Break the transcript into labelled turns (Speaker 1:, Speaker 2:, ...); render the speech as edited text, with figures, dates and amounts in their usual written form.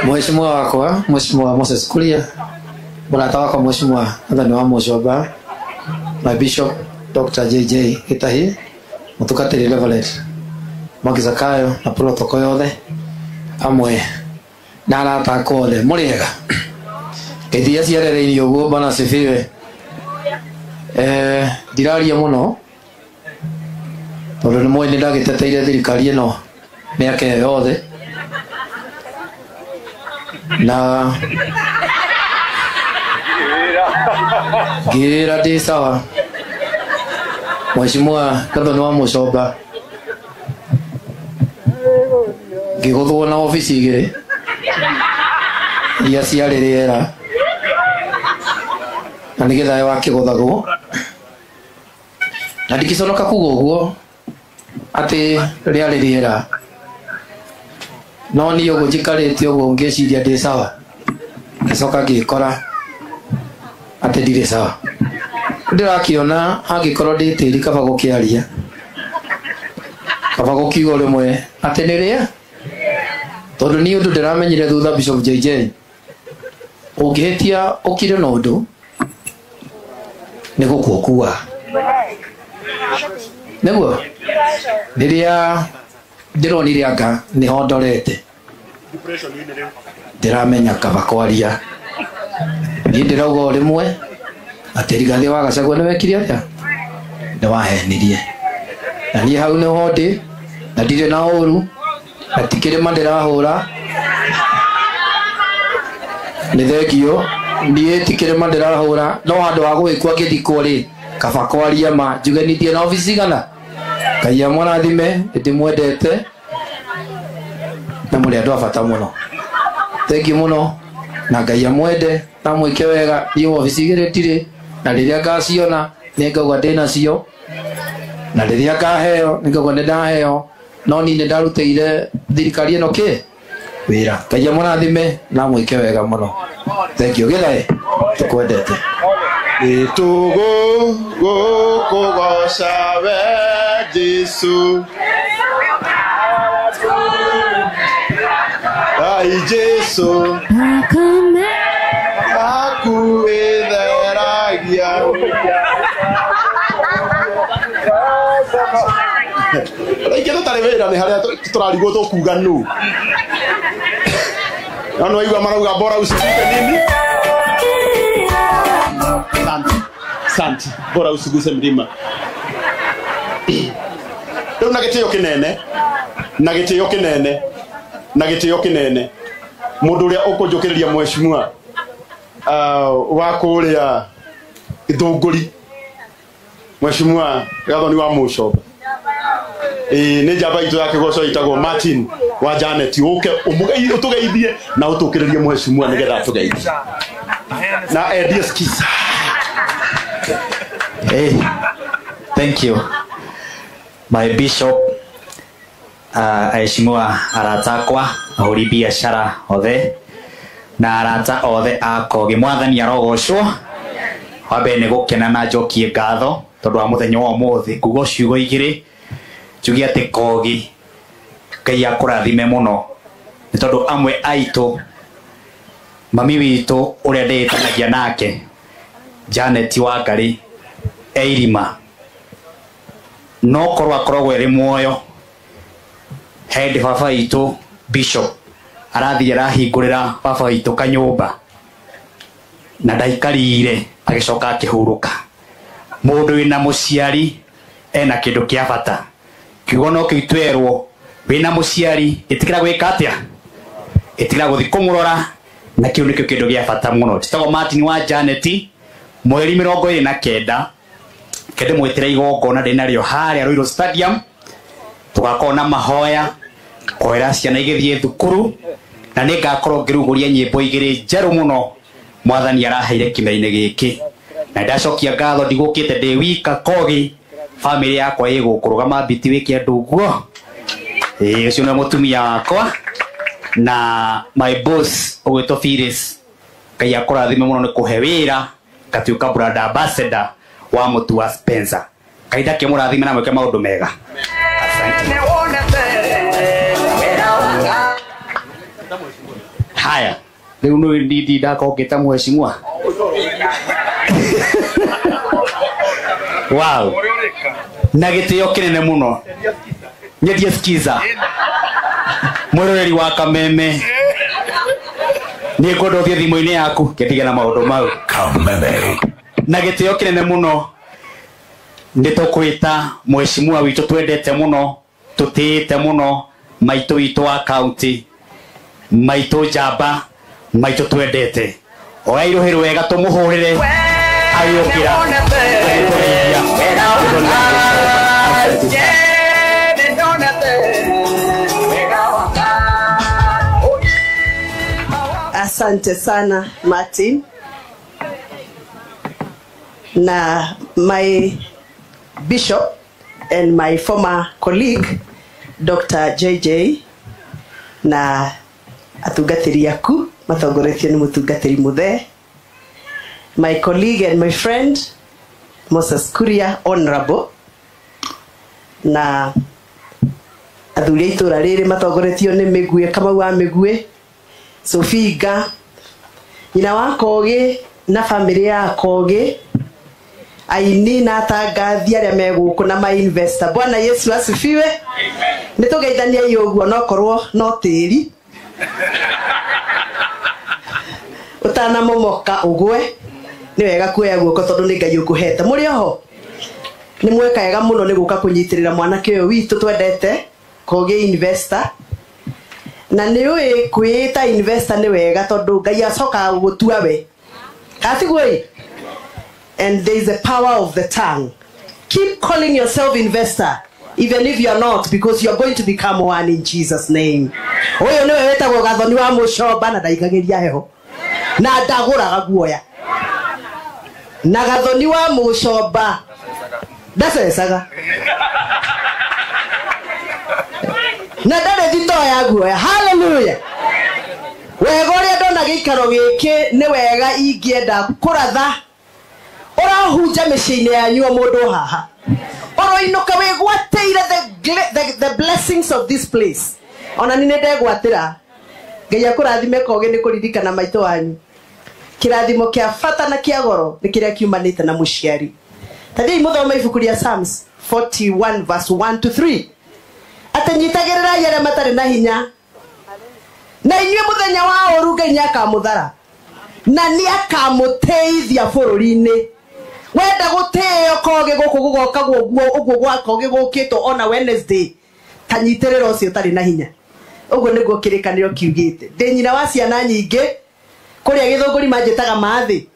Speaker 1: Mheshimiwa wako, Mheshimiwa Moses Kuria, mwanata wako Mheshimiwa Athani wa Mushoba, my Bishop Dr. JJ Gitahi, mutukatiri Reverend Magizakayo na protocol yothe amwe na arata kothe muriega ithia ciarereirio guo bana sifiwe. Ndiraria muno tondu ni mwe ndagiteteire thirikari ino miaka yothe na gira ndi sawa. Mheshimiwa Athani wa Mushoba ngiguthwo na ofisi igiri ia ciarĩ rĩera na nĩgetha wakĩgũthagwo na ndikiconoka kuga ũguo atĩ rĩarĩ rĩera, no niĩ ũguo njikarĩte ũguo ngĩciria ndĩ sawa, ngĩcoka ngĩkora atĩ ndirĩ sawa. Ndĩrakĩona angĩkorwo ndĩ tĩri kaba gũkĩaria, kaba gũkiuga rĩmwe atĩ nĩ rĩa, tondu ni undu ndiramenyire thutha Bishop JJ ũngĩhĩtia ũkire na ũndũ nĩ gũkua nĩguo rĩrĩa ndĩronire anga nĩho ndorete ndiramenya kaba kwaria. Niĩ ndĩrauga rĩmwe atĩ Rigathĩ wa Gachagua nĩwekire atĩa, nĩwahenirie, na niĩ hau nĩho ndĩ na ndirĩ na ũru na tikĩrĩma ndĩrahũra nĩ thengio. Niĩ tikĩrĩma ndĩrahũra, no handũ wa gũgĩkua ngĩthikwo rĩ kaba kwaria ma njuganithie na ofici igana. Ngai amũrathime, ndĩmwendete na mũrĩ andũ a bata mũno. Thengiũ mũno na Ngai amwende na mwĩke wega. Niĩ ofici igĩrĩ ndirĩ, na rĩrĩa ngaciona nĩ ngauga ndĩnacio, na rĩrĩa ngaheo nĩ ngauga nĩ ndaheo, no niĩ nĩ ndarutĩire thirikari ĩno kĩ wĩra. Ngai amũrathime na mwĩke wega mũno. Thengiũ Gĩthaĩ, tũkwendete.
Speaker 2: Gũkũgoca we Jesu, ai Jesu akuĩtheragia rĩngĩ tũtarĩ wĩra nĩ harĩa tũrarigwo tũkuga nũ. No waigua marauga bora usiguse nini? Santi, bora usiguse mlima. Rĩu na gĩtĩo kĩnene mũndũ ũrĩa ũkũnjũkĩrĩria mheshimiwa wa kũrĩa Gĩthũngũri, Mheshimiwa Athani wa Mushoba, nĩ njamba itũ ya kĩgoco itagwo Martin wa Janet, ũke ũtũgeithie na ũtũkĩrĩrie mheshimiwa nĩgetha tũgeithie na endie skiza.
Speaker 3: Hey, thank you my Bishop, aheshimiwa arata akwa ahũri biacara othe na arata othe a Kogi, Mwathani arogocwo. Wambe nĩ gũkena na njokie ngatho tondũ wa mũthenya wa ũmũthĩ kuga ciugo igĩrĩ njuge atĩ Kogi Ngai akũrathime mũno, nĩ tondũ amwe aitũ mami witũ ũrĩa ndĩtanagia nake Janet Wangari Eirima no korwo akoragwo erĩ muoyo hendi baba itũ Bishop arathire arahingũrĩra baba itũ kanyũmba na ndaikarire agĩcoka akĩhurũka. Mũndũ wĩna mũciari ena kĩndũ kĩa bata, kiugo no kĩitwerwo wĩna mũciari ĩtikĩra gwĩka atĩa, ĩtikĩra gũthiĩ kũmũrora, na kĩu nĩkĩo kĩndũ gĩa bata mũno. Titagwo Martin wa Janet, mweri 29 kende mwetera igongona ndĩnarĩo harĩa Royal Stadium, tugakorwo na mahoya kwĩra ciana igĩthiĩ thukuru, na nĩngakorwo ngĩrugũria nyĩmbo igĩrĩ njerũ mũno Mwathani araheire kĩmera-inĩ gĩkĩ, na ndacokia ngatho ndigũkĩte ndĩ wika Kogi, family yakwa ĩgũkũrũgama biti wĩke andũ ũguo. Ũcio nĩ mũtumia wakwa na my boss ũgwĩtwo Phyllis, Ngai akũrathime mũno nĩ kũhe wĩra gatuĩka brand ambassador wa mũtu wa Spencer. Ngai ndakĩmũrathime na mwĩke maũndũ mega. Asante. haya leo no ndidi ndakongeta mheshimiwa wow na gitio kinene muno nyedie skiza muroreri wa Kameme ni ngondo thie thimo-ini yaku ketige na maundu mau Kameme na gitio kinene muno nditukwita mheshimiwa witu twendete muno tutite muno maitu witu wa county maitu jamba maitu twendete oairuhiru wega tumuhurire ayukira
Speaker 4: Asante sana Martin na my bishop and my former colleague Dr. JJ na atungatiri yaku matongoretio ni mutungatiri muthe, my colleague and my friend Moses Kuria honorable na athuri itura riri matongoretio ni Migwe Kamau wa Migwe, Sofiga nyina wa Kogi na family ya Kogi, aini na tangathi aria meguku na my investor. Bwana Yesu asifiwe. Nitugeithania yoguo no korwo no tiri utana momoka ugwe ni wega kuya guoko tondu ni Ngai ukuhete. Muri oho ni mweka wega muno ni guka kunyitirira mwanake uyu witu twendete Kogi investor, na ni uyi kwita investor ni wega tondu Ngai acoka gutua we atigwe. And there is a power of the tongue. Keep calling yourself investor even if you are not, because you are going to become one in Jesus name. Oyo ni weta go gathoni wa mucoba na ndaigagiria heho na ndaguraga guoya na gathoni wa mucoba ndacecaga na ndare thito ya guoya. Hallelujah. Wega uria ndona giikaro giki ni wega ingienda kuratha orahunja miciini yanyu mundu haha oroinuka wigwateire the blessings of this place. Ona ni ndegwatira Ngai akurathime Kogi ni kuririkana maito wanyu. Kirathimo kia fata na kia goro ni kiria kiumanite na muciari. Tathii muthoma ibuku ria Psalms 41 verse 1 to 3. Atanyitagirira yare matari na hinya na inyue muthenya wa oru Ngai akamuthara na ni akamuteithia bururi-ini. Wenda guteo Kogi guku gugoka guguo gwa Kogi gukito ona Wednesday tanyitirira ucio tari na hinya. Uguo niguo kirikaniro kiugite. Ndi nyina wa ciana nyingi kuria githunguri manjitaga mathi